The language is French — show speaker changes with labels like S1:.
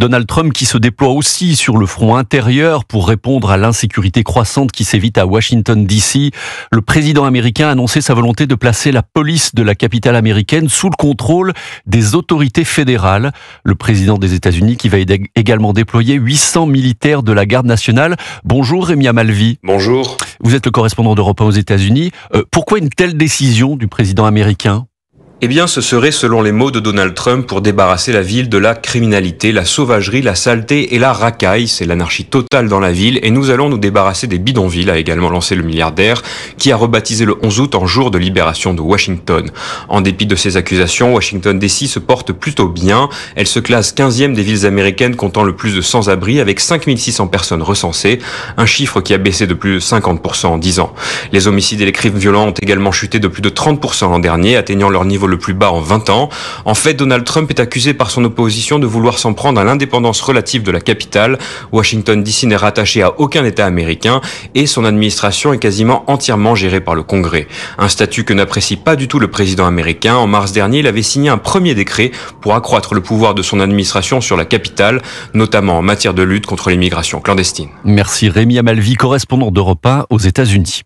S1: Donald Trump qui se déploie aussi sur le front intérieur pour répondre à l'insécurité croissante qui sévit à Washington DC. Le président américain a annoncé sa volonté de placer la police de la capitale américaine sous le contrôle des autorités fédérales. Le président des États-Unis qui va également déployer 800 militaires de la garde nationale. Bonjour Rémi Amalvi.
S2: Bonjour.
S1: Vous êtes le correspondant d'Europe 1 aux États-Unis. Pourquoi une telle décision du président américain ?
S2: Eh bien, ce serait, selon les mots de Donald Trump, pour débarrasser la ville de la criminalité, la sauvagerie, la saleté et la racaille. C'est l'anarchie totale dans la ville et nous allons nous débarrasser des bidonvilles, a également lancé le milliardaire, qui a rebaptisé le 11 août en jour de libération de Washington. En dépit de ces accusations, Washington DC se porte plutôt bien. Elle se classe 15e des villes américaines comptant le plus de sans-abri avec 5600 personnes recensées, un chiffre qui a baissé de plus de 50% en 10 ans. Les homicides et les crimes violents ont également chuté de plus de 30% l'an dernier, atteignant leur niveau le plus bas en 20 ans. En fait, Donald Trump est accusé par son opposition de vouloir s'en prendre à l'indépendance relative de la capitale. Washington DC n'est rattaché à aucun État américain et son administration est quasiment entièrement gérée par le Congrès. Un statut que n'apprécie pas du tout le président américain. En mars dernier, il avait signé un premier décret pour accroître le pouvoir de son administration sur la capitale, notamment en matière de lutte contre l'immigration clandestine.
S1: Merci Rémi Amalvi, correspondant d'Europe 1 aux États-Unis.